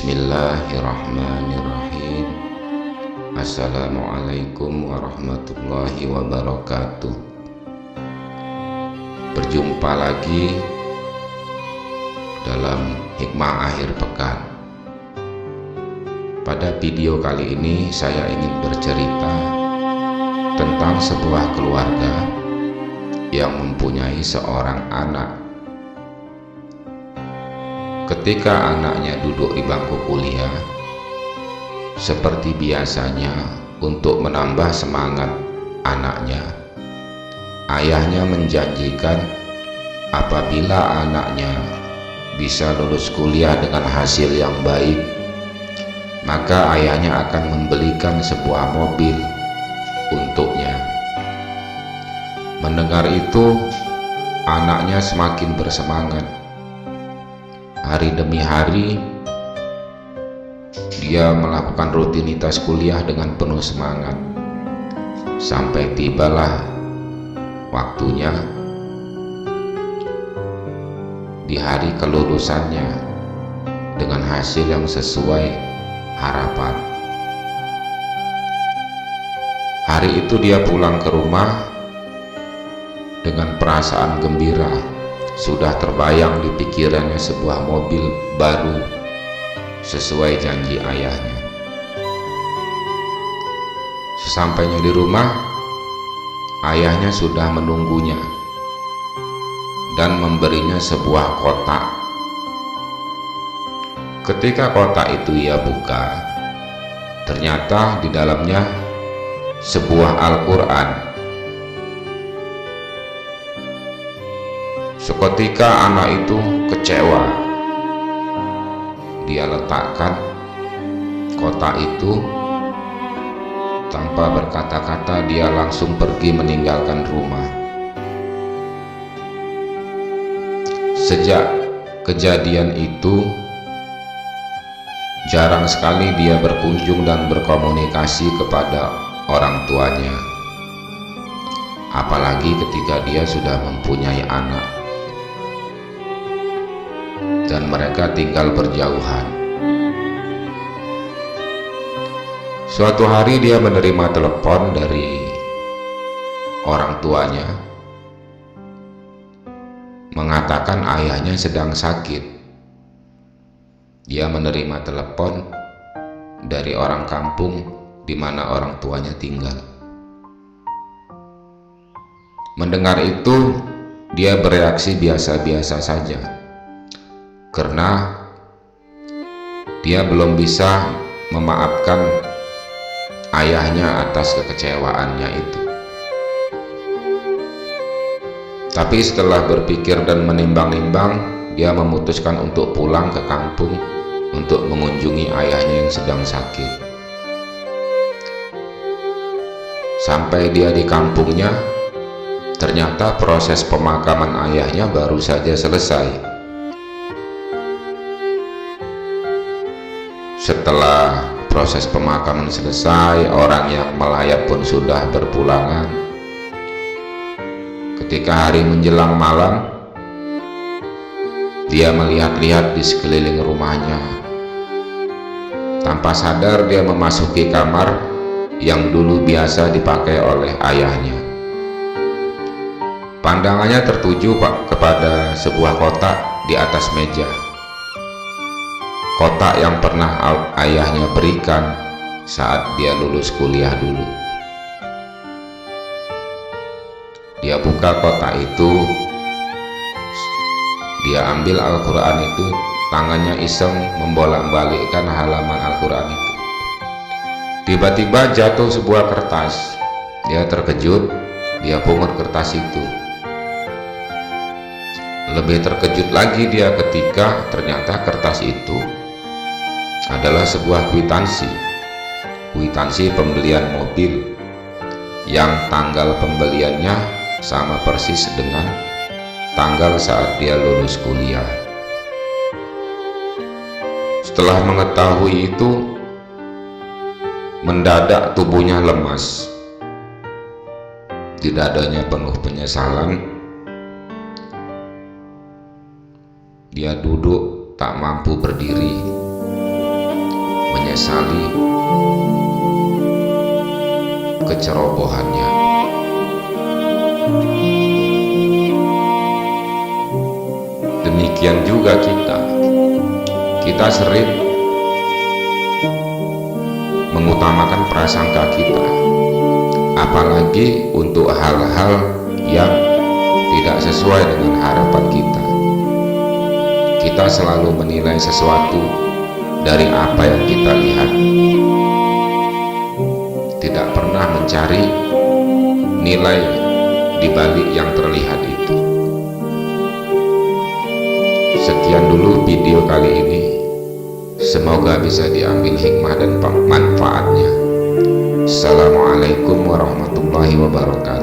Bismillahirrahmanirrahim. Assalamualaikum warahmatullahi wabarakatuh. Berjumpa lagi dalam hikmah akhir pekan. Pada video kali ini saya ingin bercerita tentang sebuah keluarga yang mempunyai seorang anak. Ketika anaknya duduk di bangku kuliah, seperti biasanya untuk menambah semangat anaknya, ayahnya menjanjikan apabila anaknya bisa lulus kuliah dengan hasil yang baik, maka ayahnya akan membelikan sebuah mobil untuknya. Mendengar itu, anaknya semakin bersemangat. Hari demi hari dia melakukan rutinitas kuliah dengan penuh semangat, sampai tibalah waktunya di hari kelulusannya dengan hasil yang sesuai harapan. Hari itu dia pulang ke rumah dengan perasaan gembira. Sudah terbayang di pikirannya sebuah mobil baru sesuai janji ayahnya. Sesampainya di rumah, ayahnya sudah menunggunya dan memberinya sebuah kotak. Ketika kotak itu ia buka, ternyata di dalamnya sebuah Al-Quran. Seketika anak itu kecewa. Dia letakkan kotak itu tanpa berkata-kata. Dia langsung pergi meninggalkan rumah. Sejak kejadian itu, jarang sekali dia berkunjung dan berkomunikasi kepada orang tuanya, apalagi ketika dia sudah mempunyai anak dan mereka tinggal berjauhan. Suatu hari dia menerima telepon dari orang tuanya mengatakan ayahnya sedang sakit. Dia menerima telepon dari orang kampung di mana orang tuanya tinggal. Mendengar itu, dia bereaksi biasa-biasa saja, karena dia belum bisa memaafkan ayahnya atas kekecewaannya itu. Tapi setelah berpikir dan menimbang-nimbang, dia memutuskan untuk pulang ke kampung untuk mengunjungi ayahnya yang sedang sakit. Sampai dia di kampungnya, ternyata proses pemakaman ayahnya baru saja selesai. Setelah proses pemakaman selesai, orang yang melayat pun sudah berpulangan. Ketika hari menjelang malam, dia melihat-lihat di sekeliling rumahnya. Tanpa sadar dia memasuki kamar yang dulu biasa dipakai oleh ayahnya. Pandangannya tertuju kepada sebuah kotak di atas meja. Kotak yang pernah ayahnya berikan saat dia lulus kuliah dulu. Dia buka kotak itu, dia ambil Al-Quran itu, tangannya iseng membolak-balikkan halaman Al-Quran itu. Tiba-tiba jatuh sebuah kertas. Dia terkejut, dia pungut kertas itu. Lebih terkejut lagi dia ketika ternyata kertas itu adalah sebuah kwitansi pembelian mobil yang tanggal pembeliannya sama persis dengan tanggal saat dia lulus kuliah. Setelah mengetahui itu, mendadak tubuhnya lemas. Di dadanya penuh penyesalan. Dia duduk tak mampu berdiri. menyesali kecerobohannya. Demikian juga kita sering mengutamakan prasangka kita, apalagi untuk hal-hal yang tidak sesuai dengan harapan kita. Kita selalu menilai sesuatu dari apa yang kita lihat, tidak pernah mencari nilai di balik yang terlihat itu. Sekian dulu video kali ini, semoga bisa diambil hikmah dan manfaatnya. Assalamualaikum warahmatullahi wabarakatuh.